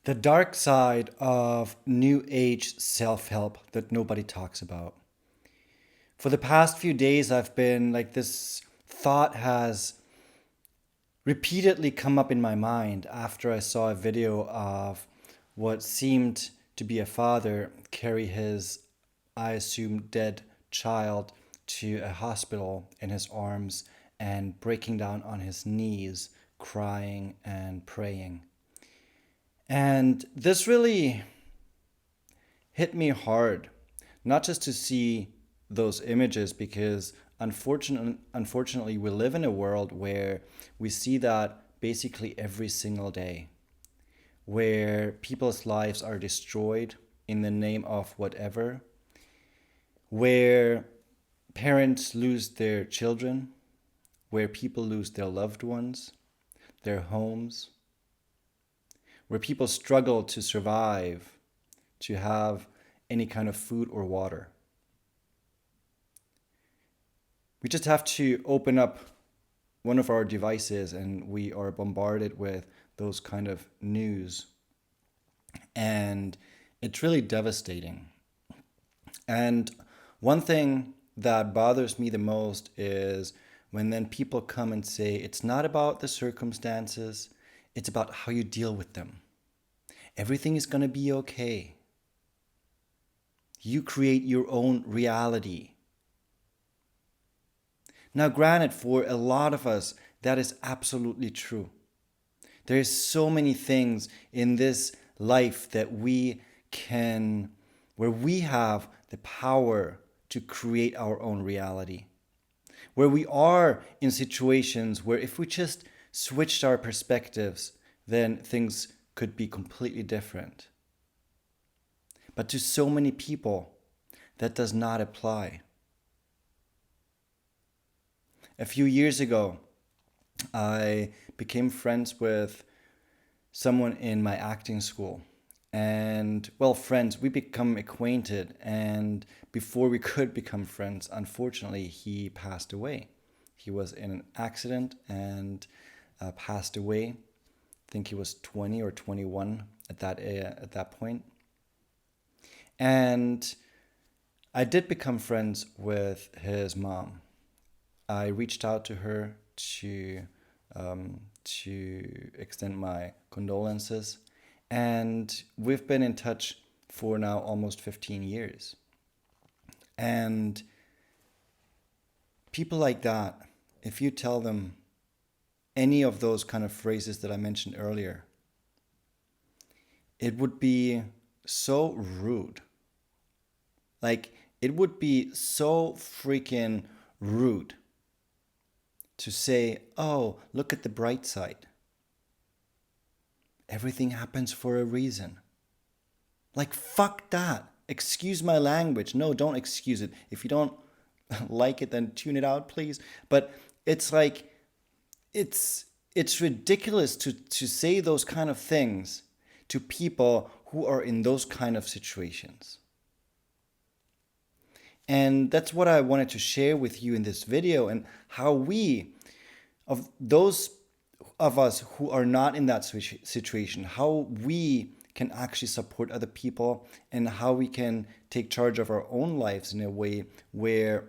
The dark side of new age self help that nobody talks about. For the past few days, I've been like, this thought has repeatedly come up in my mind after I saw a video of what seemed to be a father carry his, I assume, dead child to a hospital in his arms and breaking down on his knees, crying and praying. And this really hit me hard, not just to see those images, because unfortunately, we live in a world where we see that basically every single day, where people's lives are destroyed in the name of whatever, where parents lose their children, where people lose their loved ones, their homes, where people struggle to survive, to have any kind of food or water. We just have to open up one of our devices and we are bombarded with those kind of news. And it's really devastating. And one thing that bothers me the most is when then people come and say it's not about the circumstances, it's about how you deal with them. Everything is going to be okay. You create your own reality. Now, granted, for a lot of us, that is absolutely true. There's so many things in this life that where we have the power to create our own reality. Where we are in situations where if we just switched our perspectives, then things could be completely different. But to so many people, that does not apply. A few years ago, I became friends with someone in my acting school. And, well, friends, we become acquainted. And before we could become friends, unfortunately, he passed away. He was in an accident and passed away. I think he was 20 or 21 at that point. And I did become friends with his mom. I reached out to her to extend my condolences, and we've been in touch for now almost 15 years. And people like that, if you tell them any of those kind of phrases that I mentioned earlier, it would be so rude. Like, it would be so freaking rude to say, oh, look at the bright side. Everything happens for a reason. Like, fuck that. Excuse my language. No, don't excuse it. If you don't like it, then tune it out, please. But it's like, it's ridiculous to say those kind of things to people who are in those kind of situations. And that's what I wanted to share with you in this video, and how of those of us who are not in that situation, how we can actually support other people, and how we can take charge of our own lives in a way where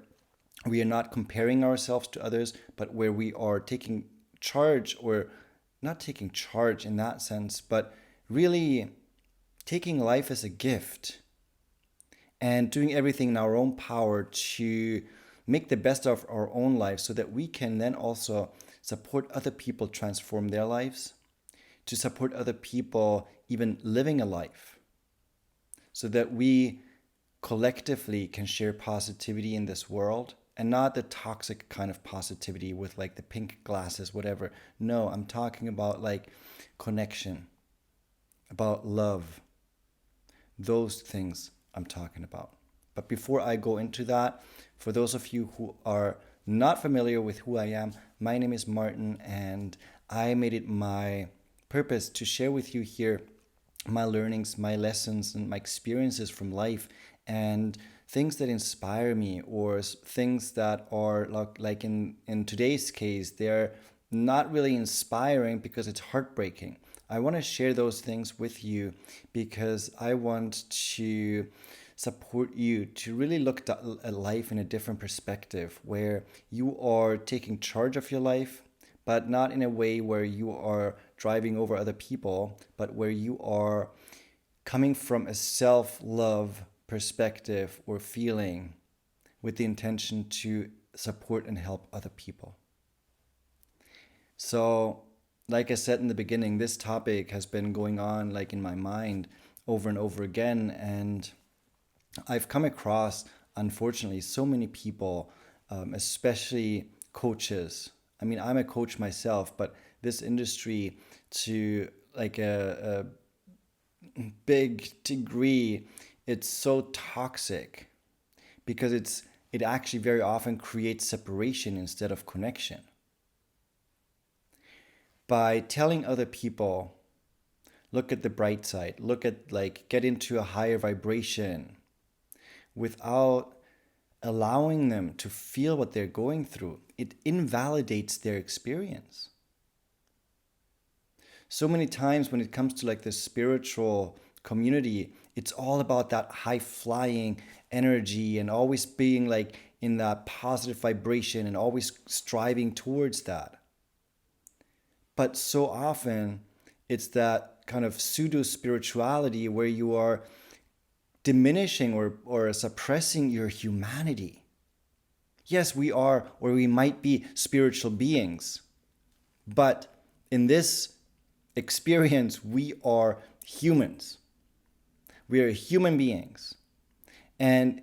we are not comparing ourselves to others, but where we are taking charge, or not taking charge in that sense, but really taking life as a gift and doing everything in our own power to make the best of our own lives, so that we can then also support other people transform their lives, to support other people even living a life, so that we collectively can share positivity in this world, and not the toxic kind of positivity with like the pink glasses, whatever. No, I'm talking about like connection, about love, those things I'm talking about. But before I go into that, for those of you who are not familiar with who I am, my name is Martin, and I made it my purpose to share with you here my learnings, my lessons, and my experiences from life, and things that inspire me, or things that are like in today's case, they're not really inspiring because it's heartbreaking. I want to share those things with you because I want to support you to really look at life in a different perspective where you are taking charge of your life, but not in a way where you are driving over other people, but where you are coming from a self-love perspective or feeling with the intention to support and help other people. So, like I said in the beginning, this topic has been going on like in my mind over and over again, and I've come across, unfortunately, so many people, especially coaches. I mean, I'm a coach myself, but this industry to like a big degree, it's so toxic because it actually very often creates separation instead of connection. By telling other people, look at the bright side, look at like get into a higher vibration without allowing them to feel what they're going through, it invalidates their experience. So many times when it comes to like the spiritual community, it's all about that high flying energy and always being like in that positive vibration and always striving towards that. But so often it's that kind of pseudo spirituality where you are diminishing or suppressing your humanity. Yes, we are, or we might be spiritual beings, but in this experience, we are humans. We are human beings. And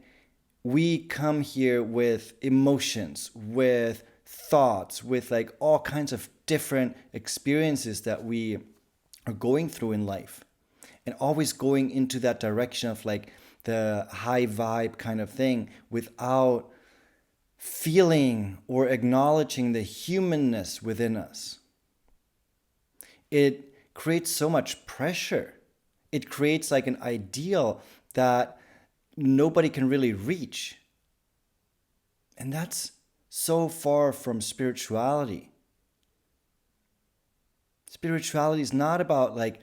we come here with emotions, with thoughts, with like all kinds of different experiences that we are going through in life. And always going into that direction of like the high vibe kind of thing without feeling or acknowledging the humanness within us. It creates so much pressure. It creates like an ideal that nobody can really reach. And that's so far from spirituality. Spirituality is not about like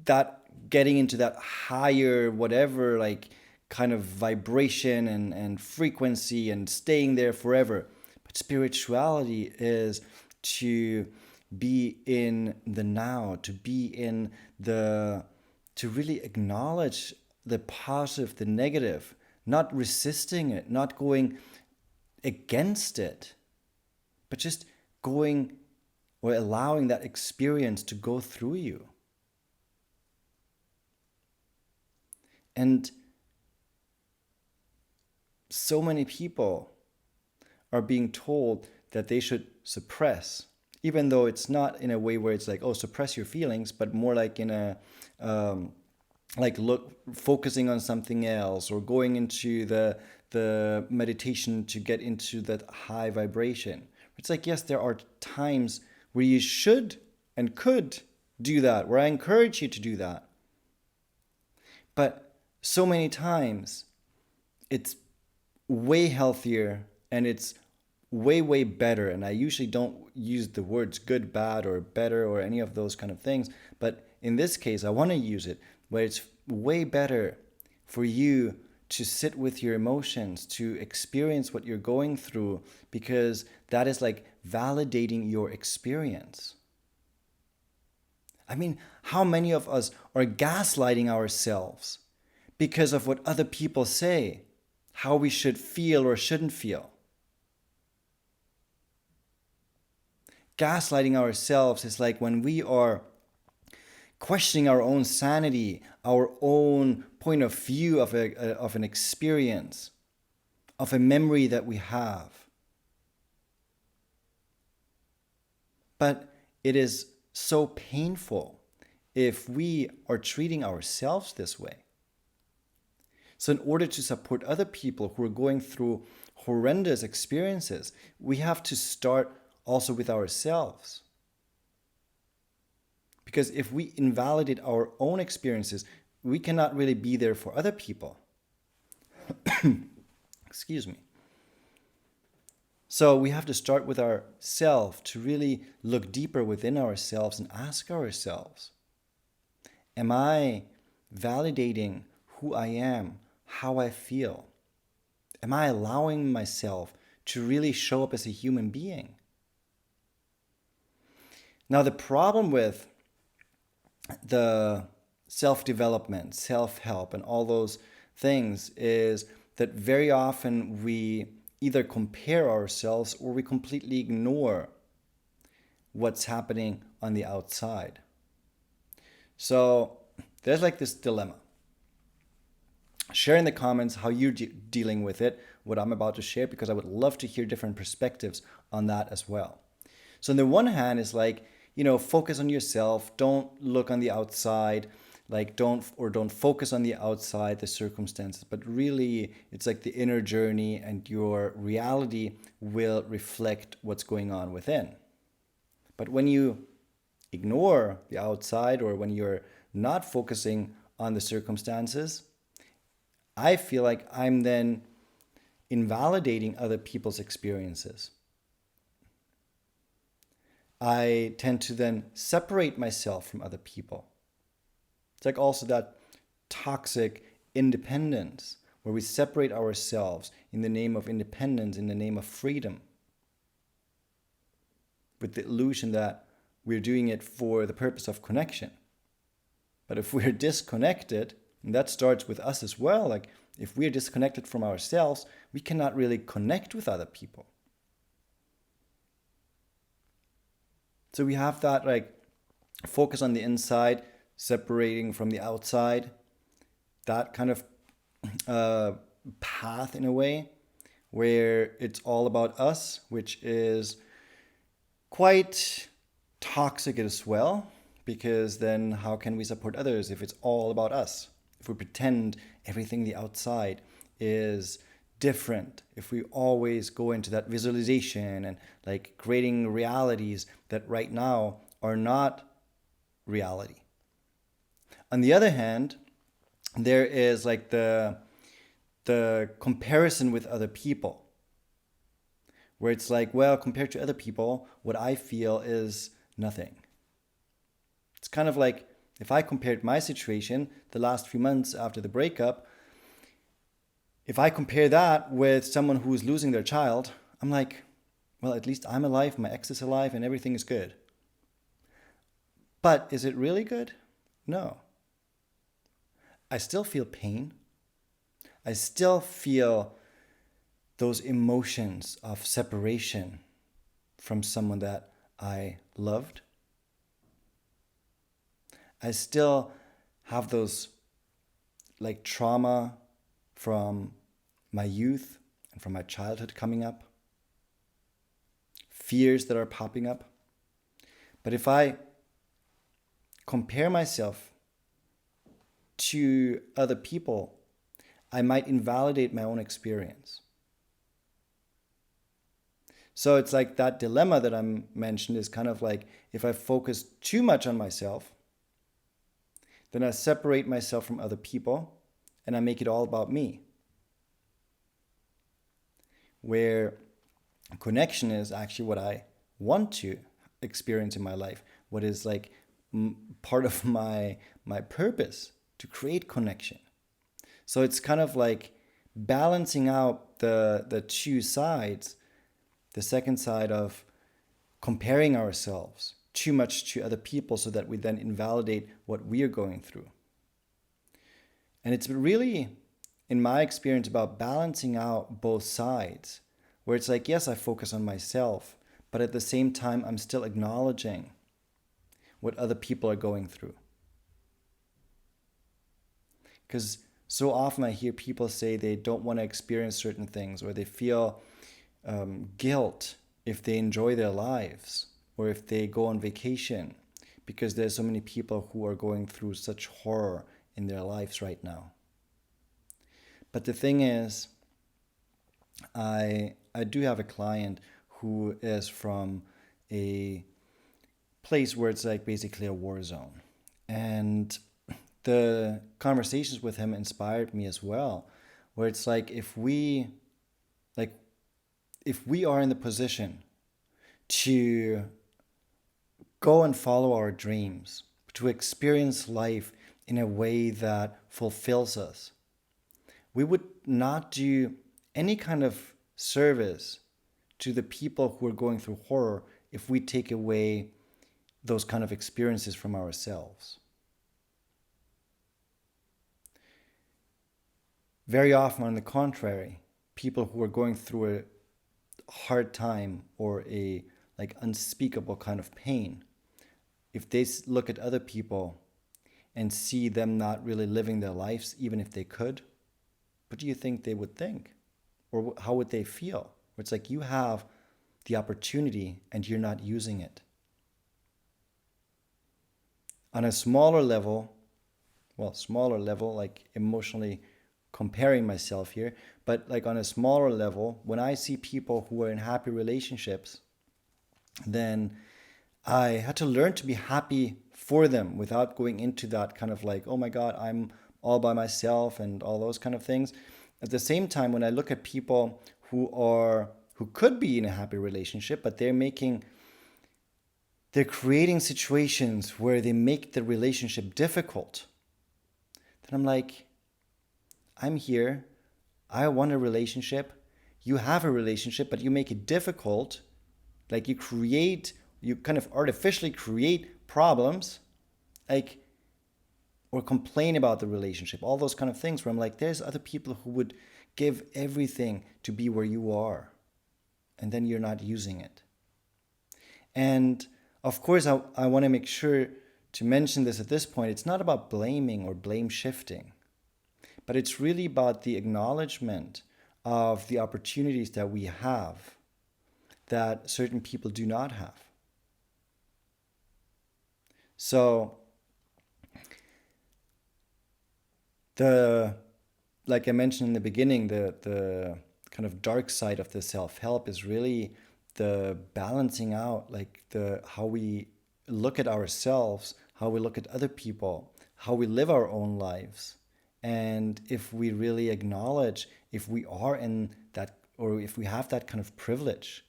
that getting into that higher whatever like kind of vibration and frequency and staying there forever. But spirituality is to be in the now, to be in the, to really acknowledge the positive, the negative, not resisting it, not going against it, but just going or allowing that experience to go through you. And so many people are being told that they should suppress, even though it's not in a way where it's like, oh, suppress your feelings, but more like in a, like look, focusing on something else or going into the meditation to get into that high vibration. It's like, yes, there are times where you should and could do that, where I encourage you to do that. But so many times it's way healthier and it's way better. And I usually don't use the words good, bad, or better, or any of those kind of things. But in this case, I want to use it where it's way better for you to sit with your emotions, to experience what you're going through, because that is like validating your experience. I mean, how many of us are gaslighting ourselves because of what other people say, how we should feel or shouldn't feel? Gaslighting ourselves is like when we are questioning our own sanity, our own point of view of an experience, of a memory that we have. But it is so painful if we are treating ourselves this way. So in order to support other people who are going through horrendous experiences, we have to start also with ourselves. Because if we invalidate our own experiences, we cannot really be there for other people. Excuse me. So we have to start with ourselves to really look deeper within ourselves and ask ourselves, am I validating who I am, how I feel? Am I allowing myself to really show up as a human being? Now, the problem with the self-development, self-help, and all those things is that very often we either compare ourselves or we completely ignore what's happening on the outside. So there's like this dilemma. Share in the comments how you're dealing with it, what I'm about to share, because I would love to hear different perspectives on that as well. So on the one hand, it's like, focus on yourself. Don't look on the outside. Like don't focus on the outside, the circumstances, but really it's like the inner journey, and your reality will reflect what's going on within. But when you ignore the outside, or when you're not focusing on the circumstances, I feel like I'm then invalidating other people's experiences. I tend to then separate myself from other people. It's like also that toxic independence, where we separate ourselves in the name of independence, in the name of freedom, with the illusion that we're doing it for the purpose of connection. But if we're disconnected, and that starts with us as well, like if we're disconnected from ourselves, we cannot really connect with other people. So we have that like focus on the inside, separating from the outside, that kind of path in a way, where it's all about us, which is quite toxic as well, because then how can we support others if it's all about us? If we pretend everything the outside is different, if we always go into that visualization and like creating realities that right now are not reality. On the other hand, there is like the comparison with other people, where it's like, well, compared to other people, what I feel is nothing. It's kind of like if I compared my situation the last few months after the breakup, if I compare that with someone who is losing their child, I'm like, well, at least I'm alive, my ex is alive, and everything is good. But is it really good? No. I still feel pain. I still feel those emotions of separation from someone that I loved. I still have those like trauma from my youth and from my childhood coming up, fears that are popping up. But if I compare myself to other people, I might invalidate my own experience. So it's like that dilemma that I mentioned is kind of like, if I focus too much on myself, then I separate myself from other people and I make it all about me. Where connection is actually what I want to experience in my life, what is like part of my purpose, to create connection. So it's kind of like balancing out the two sides, the second side of comparing ourselves too much to other people so that we then invalidate what we are going through. And it's really, in my experience, about balancing out both sides, where it's like, yes, I focus on myself, but at the same time, I'm still acknowledging what other people are going through. Because so often I hear people say they don't want to experience certain things, or they feel guilt if they enjoy their lives, or if they go on vacation, because there's so many people who are going through such horror in their lives right now. But the thing is, I do have a client who is from a place where it's like basically a war zone. And the conversations with him inspired me as well, where it's like, if we, like, if we are in the position to go and follow our dreams, to experience life in a way that fulfills us, we would not do any kind of service to the people who are going through horror if we take away those kind of experiences from ourselves. Very often, on the contrary, people who are going through a hard time or a like unspeakable kind of pain, if they look at other people and see them not really living their lives, even if they could, what do you think they would think? Or how would they feel? It's like you have the opportunity and you're not using it. On a smaller level, like emotionally comparing myself here, but like on a smaller level, when I see people who are in happy relationships, then I had to learn to be happy for them without going into that kind of like, oh my God, I'm all by myself and all those kind of things. At the same time, when I look at people who could be in a happy relationship, but they're creating situations where they make the relationship difficult, then I'm like, I'm here. I want a relationship. You have a relationship, but you make it difficult. Like you kind of artificially create problems, like, or complain about the relationship, all those kind of things where I'm like, there's other people who would give everything to be where you are, and then you're not using it. And of course, I want to make sure to mention this at this point. It's not about blaming or blame shifting, but it's really about the acknowledgement of the opportunities that we have that certain people do not have. So like I mentioned in the beginning, the kind of dark side of the self-help is really the balancing out, like how we look at ourselves, how we look at other people, how we live our own lives. And if we really acknowledge if we are in that, or if we have that kind of privilege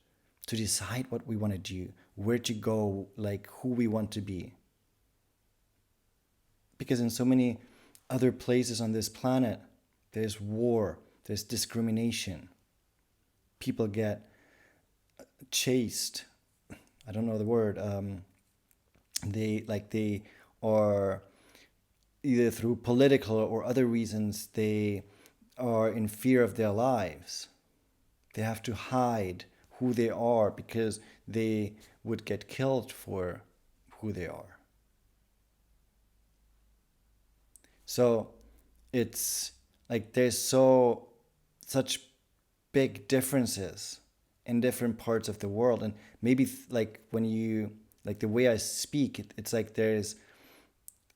to decide what we want to do, where to go, like who we want to be. Because in so many other places on this planet, there's war, there's discrimination. People get chased. I don't know the word. They are either through political or other reasons, they are in fear of their lives. They have to hide who they are because they would get killed for who they are. So it's like there's such big differences in different parts of the world. And maybe like when you, like the way I speak, it's like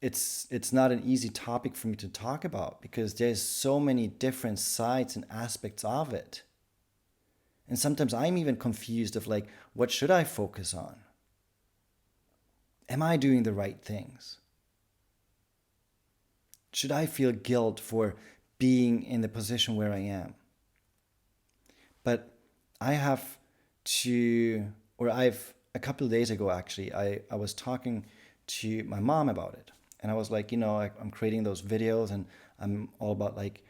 it's not an easy topic for me to talk about because there's so many different sides and aspects of it. And sometimes I'm even confused of like, what should I focus on? Am I doing the right things? Should I feel guilt for being in the position where I am? But I've, a couple of days ago actually, I was talking to my mom about it. And I was like, I'm creating those videos and I'm all about like,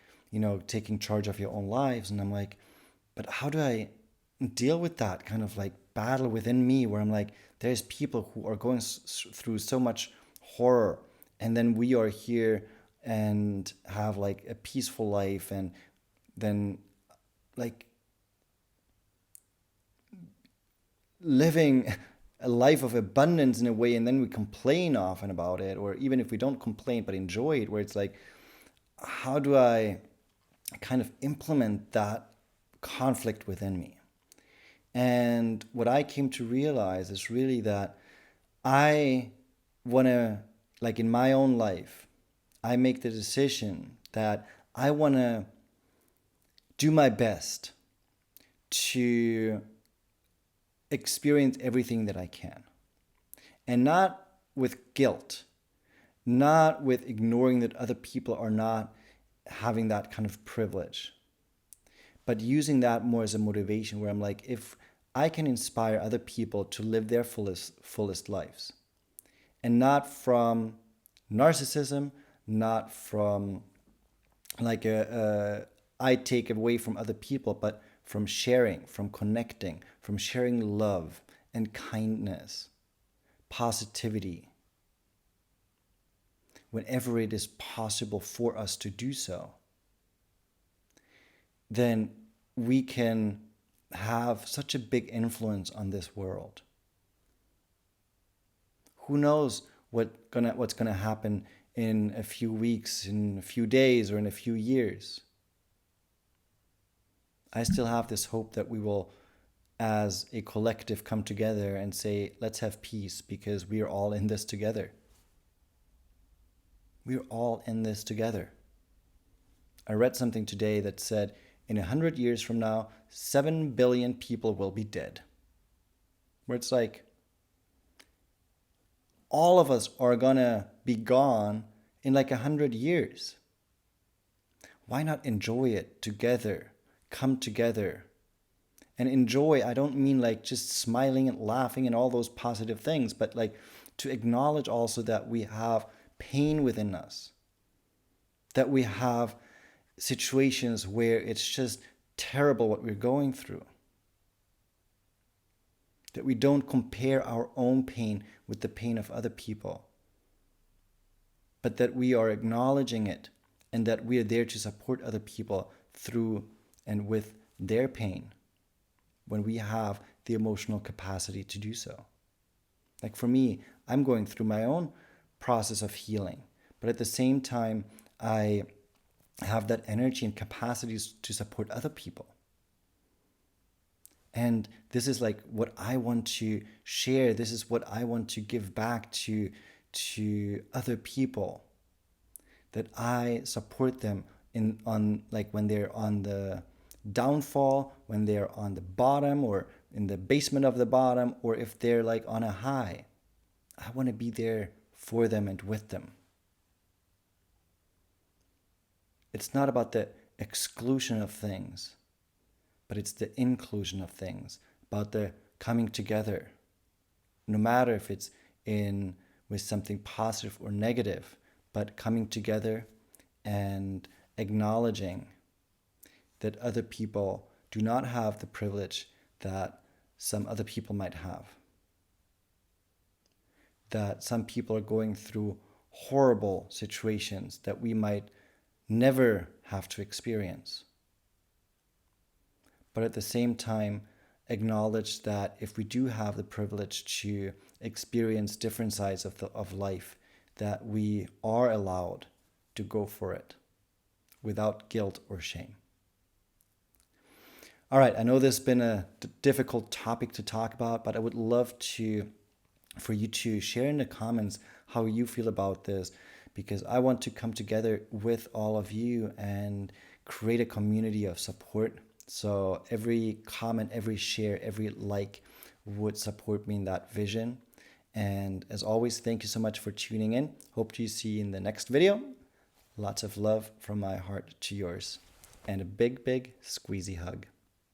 taking charge of your own lives. And I'm like, but how do I deal with that kind of like battle within me where I'm like, there's people who are going through so much horror, and then we are here and have like a peaceful life, and then like living a life of abundance in a way, and then we complain often about it, or even if we don't complain but enjoy it, where it's like, how do I kind of implement that conflict within me? And what I came to realize is really that I want to, like in my own life, I make the decision that I want to do my best to experience everything that I can. And not with guilt, not with ignoring that other people are not having that kind of privilege, but using that more as a motivation where I'm like, if I can inspire other people to live their fullest lives, and not from narcissism, not from like I take away from other people, but from sharing, from connecting, from sharing love and kindness, positivity, whenever it is possible for us to do so, then we can have such a big influence on this world. Who knows what's gonna happen in a few weeks, in a few days, or in a few years? I still have this hope that we will, as a collective, come together and say, let's have peace, because we are all in this together. We are all in this together. I read something today that said, in 100 years from now, 7 billion people will be dead. Where it's like, all of us are gonna be gone in like 100 years. Why not enjoy it together? Come together. And enjoy, I don't mean like just smiling and laughing and all those positive things, but like to acknowledge also that we have pain within us, that we have situations where it's just terrible what we're going through, that we don't compare our own pain with the pain of other people, but that we are acknowledging it and that we are there to support other people through and with their pain when we have the emotional capacity to do so. Like for me, I'm going through my own process of healing, but at the same time, I have that energy and capacities to support other people. And this is like what I want to share. This is what I want to give back to other people, that I support them on like when they're on the downfall, when they're on the bottom or in the basement of the bottom, or if they're like on a high. I want to be there for them and with them. It's not about the exclusion of things, but it's the inclusion of things, about the coming together. No matter if it's in with something positive or negative, but coming together and acknowledging that other people do not have the privilege that some other people might have. That some people are going through horrible situations that we might never have to experience. But at the same time, acknowledge that if we do have the privilege to experience different sides of life, that we are allowed to go for it without guilt or shame. All right, I know this has been a difficult topic to talk about, but I would love for you to share in the comments how you feel about this, because I want to come together with all of you and create a community of support. So every comment, every share, every like would support me in that vision. And as always, thank you so much for tuning in. Hope to see you in the next video. Lots of love from my heart to yours. And a big, big squeezy hug.